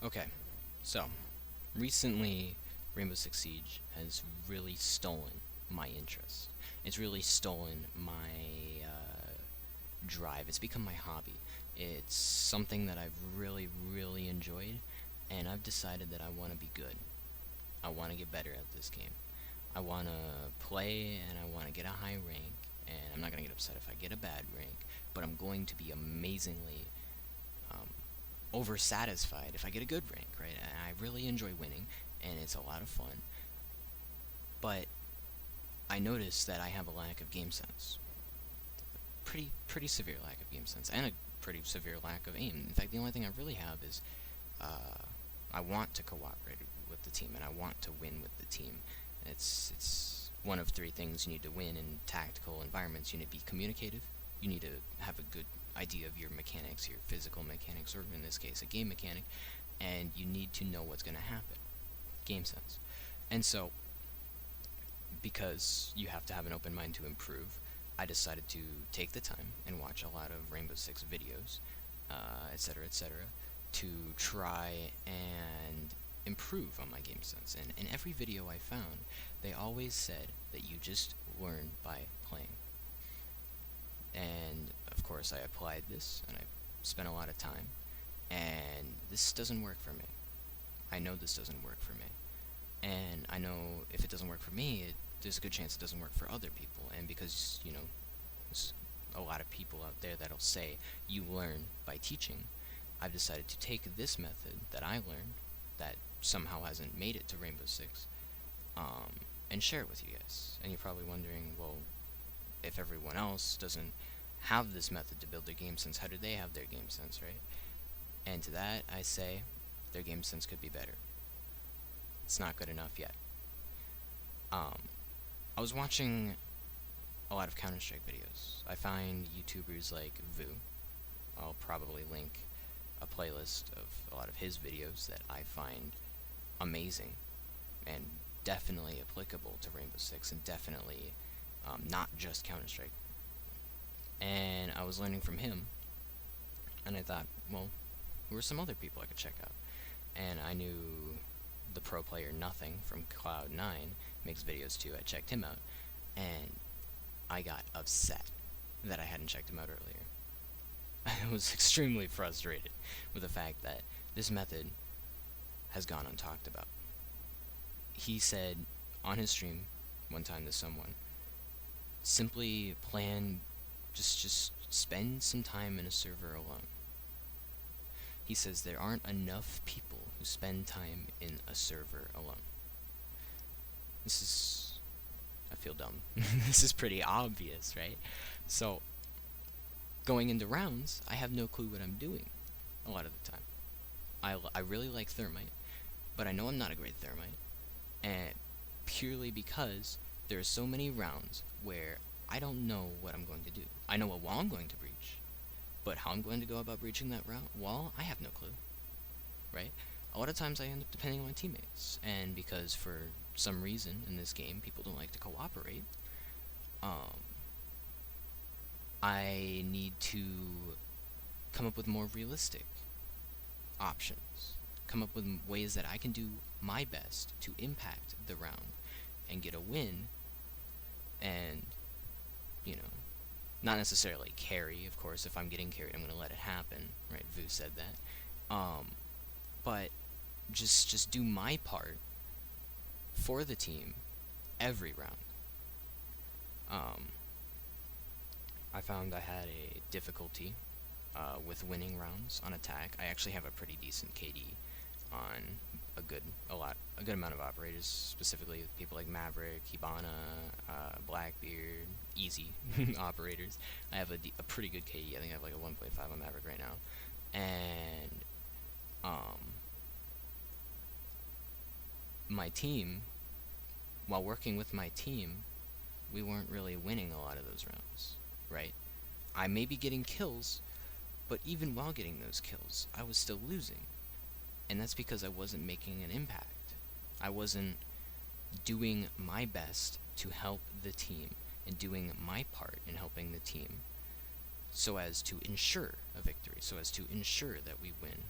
Okay, so recently Rainbow Six Siege has really stolen my interest. It's really stolen my drive. It's become my hobby. It's something that I've really, really enjoyed, and I've decided that I want to be good. I want to get better at this game. I want to play and I want to get a high rank, and I'm not going to get upset if I get a bad rank, but I'm going to be amazingly um, oversatisfied if I get a good rank, right? And I really enjoy winning, and it's a lot of fun. But I noticed that I have a lack of game sense, pretty severe lack of game sense, and a pretty severe lack of aim. In fact, the only thing I really have is uh, I want to cooperate with the team, and I want to win with the team. It's one of three things you need to win in tactical environments. You need to be communicative. You need to have a good idea of your mechanics, your physical mechanics, or in this case, a game mechanic, and you need to know what's going to happen. Game sense. And so, because you have to have an open mind to improve, I decided to take the time and watch a lot of Rainbow Six videos, etc., to try and improve on my game sense. And in every video I found, they always said that you just learn by playing. And of course, I applied this and I spent a lot of time, and this doesn't work for me. I know this doesn't work for me. And I know if it doesn't work for me, there's a good chance it doesn't work for other people. And because, there's a lot of people out there that'll say you learn by teaching, I've decided to take this method that I learned that somehow hasn't made it to Rainbow Six, and share it with you guys. And you're probably wondering, well, if everyone else doesn't have this method to build their game sense, how do they have their game sense, right? And to that, I say their game sense could be better. It's not good enough yet. Um, I was watching a lot of Counter-Strike videos. I find YouTubers like Vu. I'll probably link a playlist of a lot of his videos that I find amazing and definitely applicable to Rainbow Six, and definitely not just Counter-Strike. And I was learning from him, and I thought, well, who are some other people I could check out? And I knew the pro player Nothing from Cloud9 makes videos too. I checked him out, and I got upset that I hadn't checked him out earlier. I was extremely frustrated with the fact that this method has gone untalked about. He said on his stream one time to someone, simply plan, just spend some time in a server alone. He says there aren't enough people who spend time in a server alone. This is, I feel dumb. This is pretty obvious, right? So, going into rounds, I have no clue what I'm doing a lot of the time. I really like Thermite, but I know I'm not a great Thermite, and purely because there are so many rounds where I don't know what I'm going to do. I know what wall I'm going to breach, but how I'm going to go about breaching that wall, I have no clue, right? A lot of times I end up depending on my teammates, and because for some reason in this game people don't like to cooperate, um, I need to come up with more realistic options, come up with ways that I can do my best to impact the round and get a win, and, you know, not necessarily carry, of course. If I'm getting carried, I'm going to let it happen, right? Vu said that. But just do my part for the team every round. Um, I found I had a difficulty with winning rounds on attack. I actually have a pretty decent KD on a good amount of operators, specifically people like Maverick, Hibana, Blackbeard, easy operators. I have a pretty good KD. I think I have like a 1.5 on Maverick right now, and my team, while working with my team, we weren't really winning a lot of those rounds, right? I may be getting kills, but even while getting those kills, I was still losing. And that's because I wasn't making an impact. I wasn't doing my best to help the team and doing my part in helping the team so as to ensure a victory, so as to ensure that we win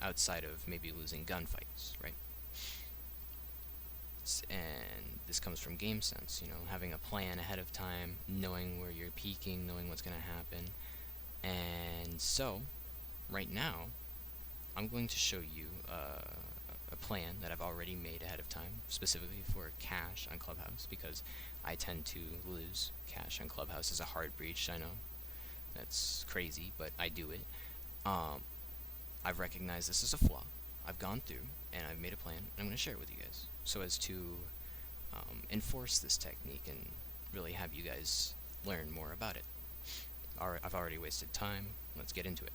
outside of maybe losing gunfights, right? And this comes from Gamesense, you know, having a plan ahead of time, knowing where you're peaking, knowing what's going to happen. And so, right now, I'm going to show you a plan that I've already made ahead of time, specifically for cash on Clubhouse, because I tend to lose cash on Clubhouse as a hard breach. I know that's crazy, but I do it. I've recognized this as a flaw. I've gone through and I've made a plan, and I'm going to share it with you guys so as to enforce this technique and really have you guys learn more about it. I've already wasted time. Let's get into it.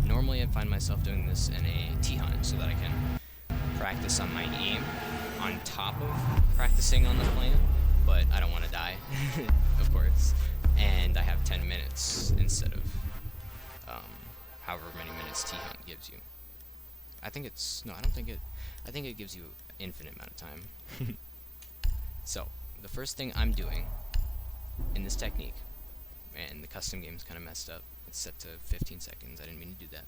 Normally I find myself doing this in a T-hunt so that I can practice on my aim on top of practicing on the plan, but I don't want to die, of course, and I have 10 minutes instead of however many minutes T-hunt gives you. I think it gives you infinite amount of time. So, the first thing I'm doing in this technique, and the custom game's kind of messed up, it's set to 15 seconds, I didn't mean to do that.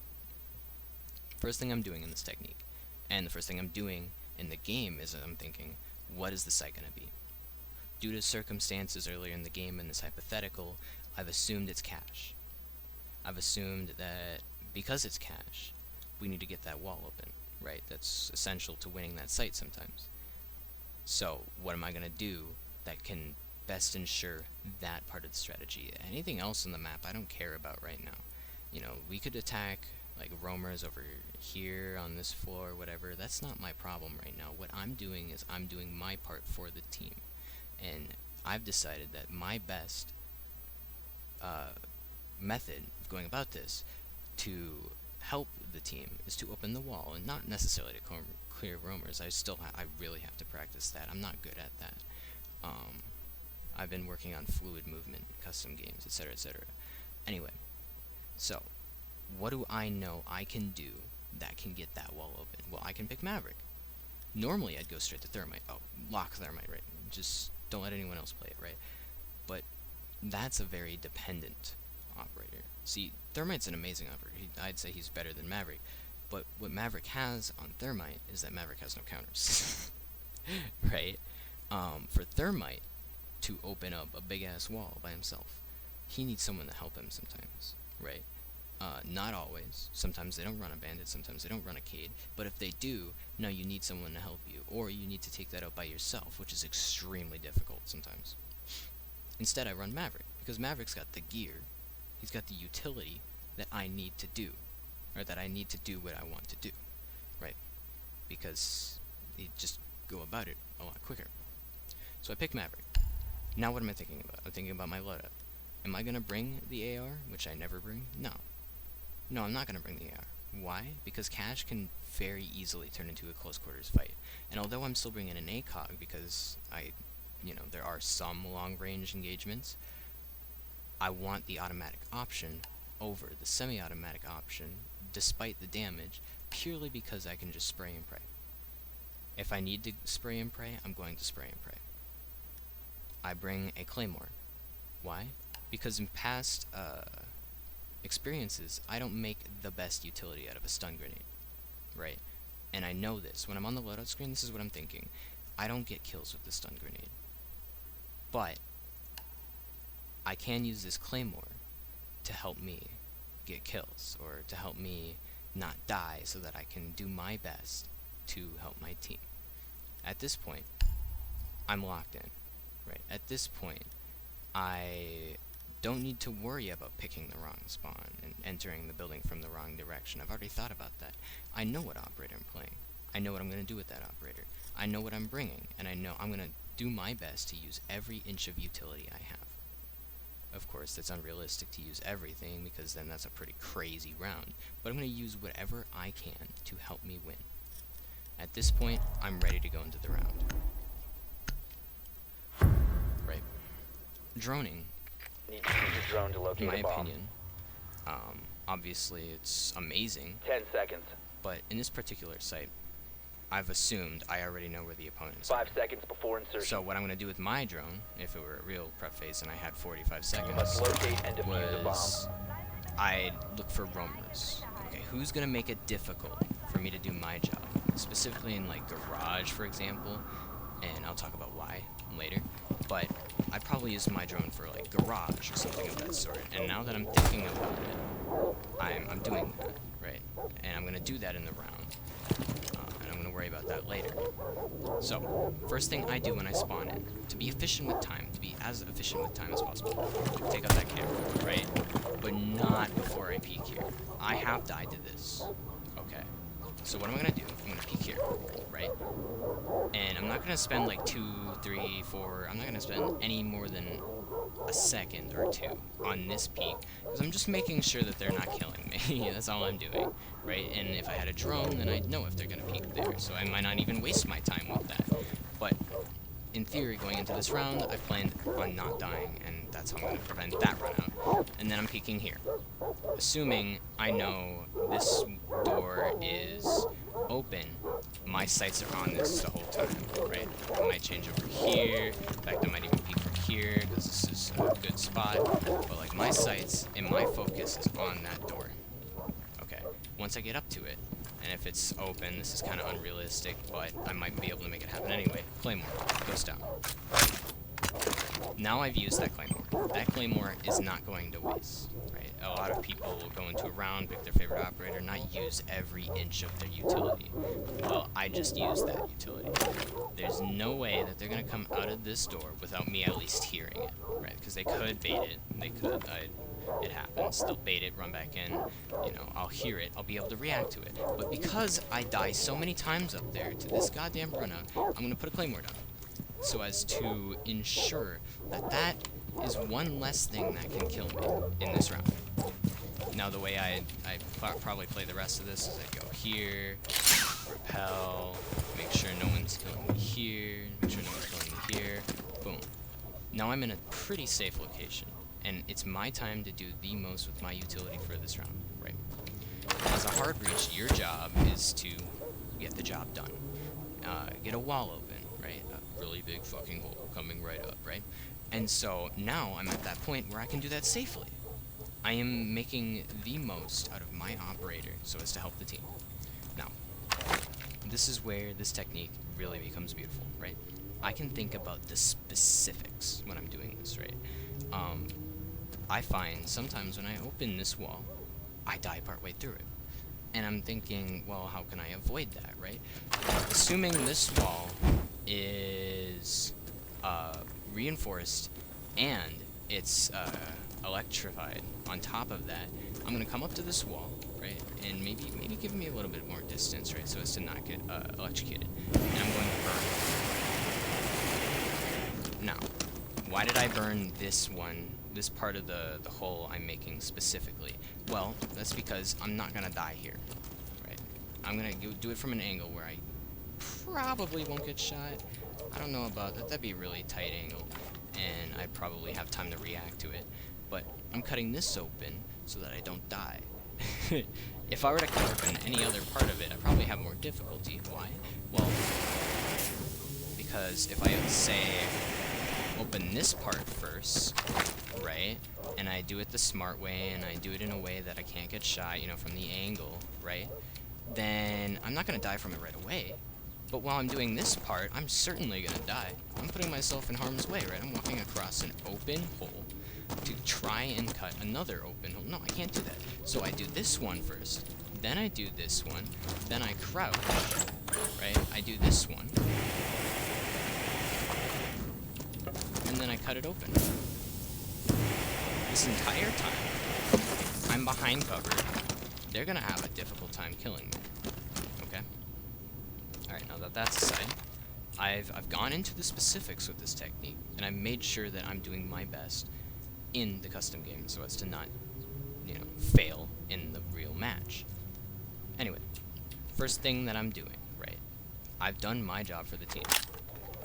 First thing I'm doing in this technique, and the first thing I'm doing in the game is I'm thinking, what is the site going to be? Due to circumstances earlier in the game in this hypothetical, I've assumed it's cache. I've assumed that because it's cache, we need to get that wall open, right? That's essential to winning that site sometimes. So, what am I going to do that can best ensure that part of the strategy? Anything else in the map I don't care about right now. You know, we could attack like roamers over here on this floor or whatever. That's not my problem right now. What I'm doing is I'm doing my part for the team. And I've decided that my best method of going about this to help the team is to open the wall, and not necessarily to clear roamers. I really have to practice that. I'm not good at that. I've been working on fluid movement, custom games, etc., etc. Anyway, so what do I know I can do that can get that wall open? Well, I can pick Maverick. Normally, I'd go straight to Thermite. Oh, lock Thermite, right? Just don't let anyone else play it, right? But that's a very dependent operator. See, Thermite's an amazing operator. I'd say he's better than Maverick. But what Maverick has on Thermite is that Maverick has no counters. Right? For Thermite to open up a big-ass wall by himself, he needs someone to help him sometimes, right? Not always. Sometimes they don't run a bandit, sometimes they don't run a Cade, but if they do, now you need someone to help you, or you need to take that out by yourself, which is extremely difficult sometimes. Instead, I run Maverick, because Maverick's got the gear, he's got the utility that I need to do, or that I need to do what I want to do, right? Because he'd just go about it a lot quicker. So I pick Maverick. Now what am I thinking about? I'm thinking about my loadout. Am I going to bring the AR, which I never bring? No. No, I'm not going to bring the AR. Why? Because cache can very easily turn into a close quarters fight. And although I'm still bringing an ACOG because there are some long range engagements, I want the automatic option over the semi-automatic option, despite the damage, purely because I can just spray and pray. If I need to spray and pray, I'm going to spray and pray. I bring a Claymore. Why? Because in past experiences, I don't make the best utility out of a stun grenade, right? And I know this. When I'm on the loadout screen, this is what I'm thinking. I don't get kills with the stun grenade. But I can use this Claymore to help me get kills, or to help me not die so that I can do my best to help my team. At this point, I'm locked in, right? At this point, I don't need to worry about picking the wrong spawn and entering the building from the wrong direction. I've already thought about that. I know what operator I'm playing. I know what I'm going to do with that operator. I know what I'm bringing, and I know I'm going to do my best to use every inch of utility I have. Of course, that's unrealistic to use everything, because then that's a pretty crazy round, but I'm going to use whatever I can to help me win. At this point, I'm ready to go into the round. Right. Droning, Need to use your drone to locate in my a bomb. opinion, obviously it's amazing, 10 seconds. but in this particular site, I've assumed I already know where the opponents 5 seconds before insertion. So what I'm going to do with my drone, if it were a real prep phase and I had 45 seconds, You must locate and defuse a was bomb. I'd look for roamers. Okay, who's gonna make it difficult for me to do my job? Specifically in like garage, for example, and I'll talk about why later. But I'd probably use my drone for like garage or something of that sort. And now that I'm thinking about it, I'm doing that, right? And I'm gonna do that in the round, and I'm gonna worry about that later. So, first thing I do when I spawn in, to be efficient with time, to be as efficient with time as possible, take out that camera, right? But not before I peek here. I have died to this, okay? So what am I gonna do? I'm gonna peek here, right? And I'm not gonna spend like 2, 3, 4, I'm not gonna spend any more than a second or two on this peak, because I'm just making sure that they're not killing me. That's all I'm doing, right? And if I had a drone, then I'd know if they're gonna peek there, so I might not even waste my time with that. But in theory, going into this round, I planned on not dying, and that's how I'm gonna prevent that run out. And then I'm peeking here, assuming I know this door is open. My sights are on this the whole time, right? I might change over here. In fact, I might even peek from here because this is a good spot. But like my sights and my focus is on that door. Okay. Once I get up to it, and if it's open, this is kind of unrealistic, but I might be able to make it happen anyway. Claymore goes down. Now I've used that Claymore. That Claymore is not going to waste, right? A lot of people will go into a round, pick their favorite operator, not use every inch of their utility. Well, I just used that utility. There's no way that they're going to come out of this door without me at least hearing it, right? Because they could bait it. They could. It happens. They'll bait it, run back in. You know, I'll hear it. I'll be able to react to it. But because I die so many times up there to this goddamn runout, I'm going to put a Claymore down, so as to ensure that that is one less thing that can kill me in this round. Now the way I probably play the rest of this is I go here, repel, make sure no one's killing me here, make sure no one's killing me here, boom. Now I'm in a pretty safe location, and it's my time to do the most with my utility for this round, right? As a hard breach, your job is to get the job done. Get a wall open, right? A really big fucking hole coming right up, right? And so now I'm at that point where I can do that safely. I am making the most out of my operator so as to help the team. Now, this is where this technique really becomes beautiful, right? I can think about the specifics when I'm doing this, right? I find sometimes when I open this wall, I die partway through it. And I'm thinking, well, how can I avoid that, right? Assuming this wall is reinforced and it's electrified on top of that, I'm gonna come up to this wall, right, and maybe give me a little bit more distance, right, so as to not get electrocuted, and I'm going to burn. Now, why did I burn this one, this part of the hole I'm making specifically? Well, that's because I'm not gonna die here, right? I'm gonna do it from an angle where I probably won't get shot. I don't know about that. That'd be a really tight angle, and I'd probably have time to react to it. But I'm cutting this open so that I don't die. If I were to cut open any other part of it, I'd probably have more difficulty. Why? Well, because if I, say, open this part first, right, and I do it the smart way, and I do it in a way that I can't get shot, you know, from the angle, right, then I'm not going to die from it right away. But while I'm doing this part, I'm certainly going to die. I'm putting myself in harm's way, right? I'm walking across an open hole to try and cut another open hole. No, I can't do that. So I do this one first, then I do this one, then I crouch, right? I do this one, and then I cut it open. This entire time, I'm behind cover. They're going to have a difficult time killing me. Okay? Alright, now that that's aside, I've gone into the specifics with this technique, and I've made sure that I'm doing my best in the custom game so as to not, you know, fail in the real match. Anyway, first thing that I'm doing, right, I've done my job for the team.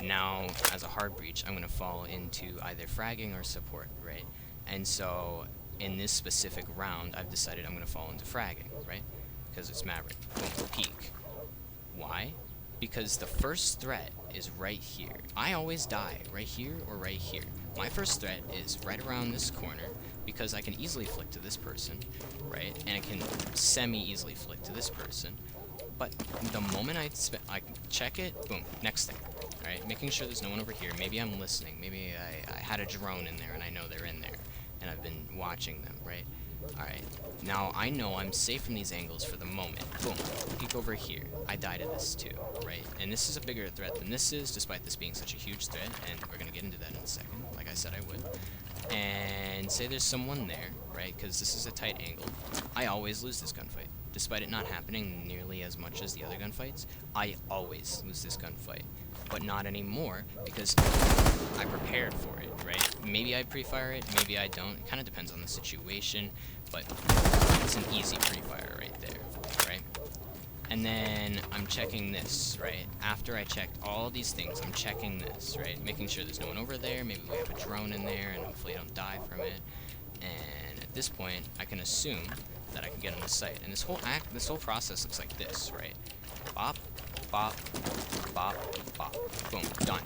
Now, as a hard breach, I'm going to fall into either fragging or support, right? And so, in this specific round, I've decided I'm going to fall into fragging, right? Because it's Maverick. Boom, peek. Why? Because the first threat is right here. I always die right here or right here. My first threat is right around this corner because I can easily flick to this person, right? And I can semi-easily flick to this person. But the moment I check it, boom, next thing, right? Making sure there's no one over here. Maybe I'm listening. Maybe I had a drone in there and I know they're in there and I've been watching them, right? Alright, now I know I'm safe from these angles for the moment. Boom, peek over here. I die to this too, right? And this is a bigger threat than this is, despite this being such a huge threat, and we're gonna get into that in a second, like I said I would. And say there's someone there, right? Because this is a tight angle. I always lose this gunfight. Despite it not happening nearly as much as the other gunfights, I always lose this gunfight. But not anymore, because I prepared for it, right? Maybe I pre-fire it, maybe I don't. It kind of depends on the situation, but it's an easy pre-fire right there, right? And then I'm checking this, right? After I checked all these things, I'm checking this, right? Making sure there's no one over there. Maybe we have a drone in there, and hopefully I don't die from it. And at this point, I can assume that I can get on the site. And this whole process looks like this, right? Bop, bop, bop, bop. Boom, done.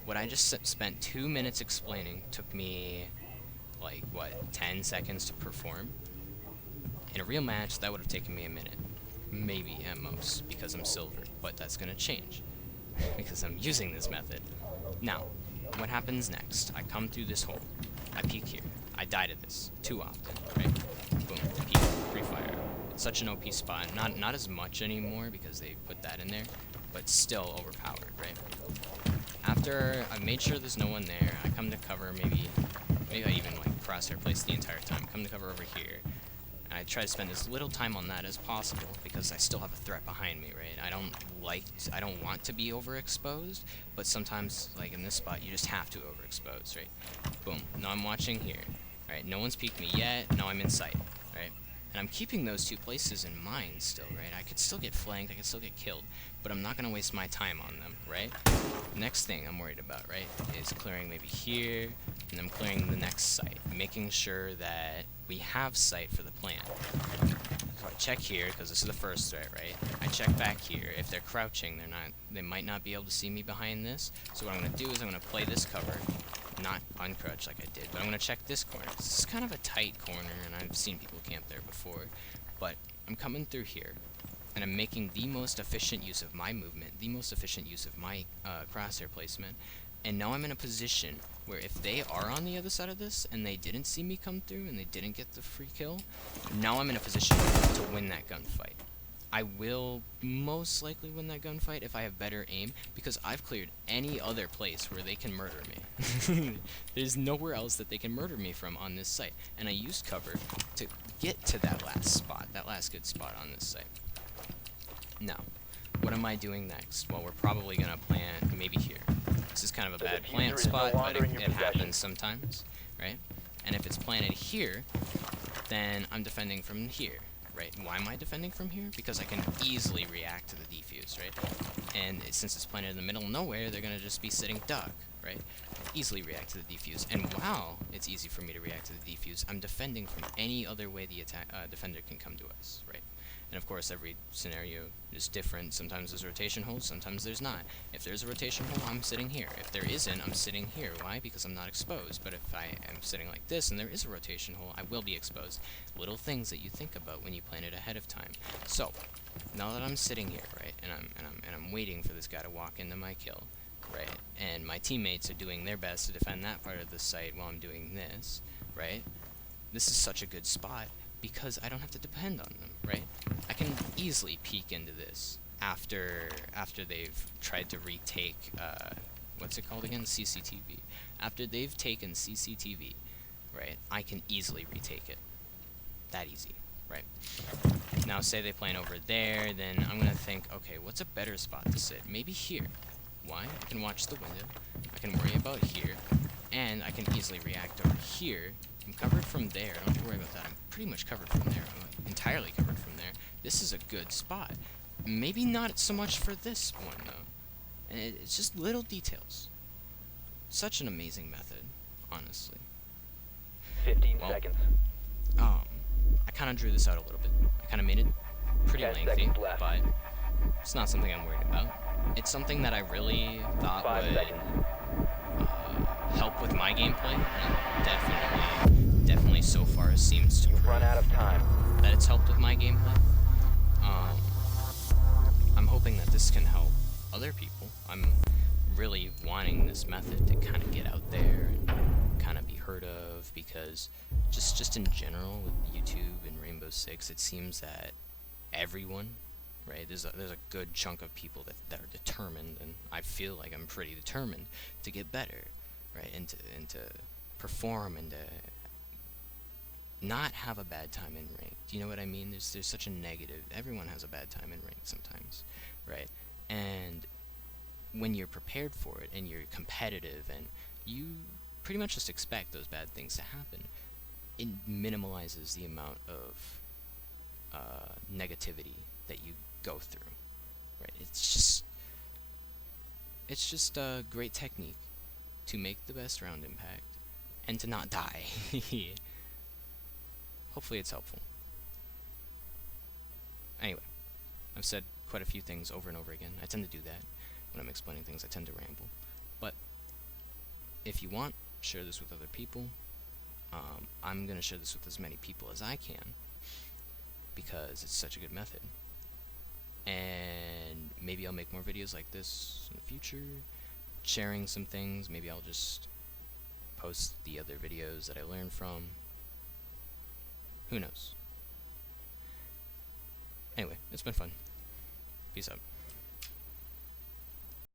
What I just spent 2 minutes explaining took me, like, what, 10 seconds to perform? In a real match, that would have taken me a minute. Maybe at most, because I'm silver. But that's gonna change, because I'm using this method. Now, what happens next? I come through this hole. I peek here. I die to this too often, right? Boom, peek, free fire. It's such an OP spot. Not as much anymore because they put that in there, but still overpowered, right? After I've made sure there's no one there, I come to cover. Maybe I even like crosshair place the entire time. Come to cover over here. And I try to spend as little time on that as possible because I still have a threat behind me, right? I don't want to be overexposed, but sometimes, like in this spot, you just have to overexpose, right? Boom. Now I'm watching here, right? No one's peeked me yet. Now I'm in sight, right? And I'm keeping those two places in mind still, right? I could still get flanked, I could still get killed, but I'm not gonna waste my time on them, right? Next thing I'm worried about, right, is clearing maybe here, and I'm clearing the next site, making sure that we have sight for the plant. So I check here, because this is the first threat, right? I check back here. If they're crouching, they might not be able to see me behind this. So what I'm gonna do is I'm gonna play this cover, not uncrouch like I did, but I'm gonna check this corner. This is kind of a tight corner, and I've seen people camp there before. But I'm coming through here, and I'm making the most efficient use of my movement, the most efficient use of my crosshair placement. And now I'm in a position where if they are on the other side of this and they didn't see me come through and they didn't get the free kill, now I'm in a position to win that gunfight. I will most likely win that gunfight if I have better aim, because I've cleared any other place where they can murder me. There's nowhere else that they can murder me from on this site. And I used cover to get to that last spot, that last good spot on this site. Now, what am I doing next? Well, we're probably going to plant maybe here. This is kind of a bad plant spot, but it happens sometimes, right? And if it's planted here, then I'm defending from here, right? Why am I defending from here? Because I can easily react to the defuse, right? And since it's planted in the middle of nowhere, they're going to just be sitting duck, right? Easily react to the defuse. And while it's easy for me to react to the defuse, I'm defending from any other way the defender can come to us, right? And of course, every scenario is different. Sometimes there's rotation holes, sometimes there's not. If there's a rotation hole, I'm sitting here. If there isn't, I'm sitting here. Why? Because I'm not exposed. But if I am sitting like this and there is a rotation hole, I will be exposed. Little things that you think about when you plan it ahead of time. So, now that I'm sitting here, right, and I'm waiting for this guy to walk into my kill, right, and my teammates are doing their best to defend that part of the site while I'm doing this, right, this is such a good spot because I don't have to depend on them, right? I can easily peek into this after they've tried to retake, what's it called again? CCTV. After they've taken CCTV, right, I can easily retake it. That easy, right? Now, say they plant over there, then I'm gonna think, okay, what's a better spot to sit? Maybe here. Why? I can watch the window, I can worry about here, and I can easily react over here. I'm covered from there. I don't have to worry about that. I'm pretty much covered from there. I'm entirely covered from there. This is a good spot. Maybe not so much for this one, though. And it's just little details. Such an amazing method, honestly. 15 seconds. I kind of drew this out a little bit. I kind of made it pretty 10 lengthy, seconds left. but it's not something I'm worried about. It's something that I really thought 5 would seconds. help with my gameplay? Definitely so far seems to You've prove run out of time. that it's helped with my gameplay. I'm hoping that this can help other people. I'm really wanting this method to kind of get out there and kind of be heard of, because just in general with YouTube and Rainbow Six, it seems that everyone, right, there's a good chunk of people that are determined, and I feel like I'm pretty determined to get better, right, and to perform and to not have a bad time in ranked. You know what I mean? There's such a negative. Everyone has a bad time in ranked sometimes, right? And when you're prepared for it and you're competitive and you pretty much just expect those bad things to happen, it minimalizes the amount of negativity that you go through, right? It's just a great technique to make the best round impact and to not die. Hopefully it's helpful. Anyway, I've said quite a few things over and over again. I tend to do that when I'm explaining things. I tend to ramble. But if you want, share this with other people. I'm going to share this with as many people as I can because it's such a good method. And maybe I'll make more videos like this in the future, sharing some things. Maybe I'll just post the other videos that I learned from. Who knows? Anyway, it's been fun. Peace out.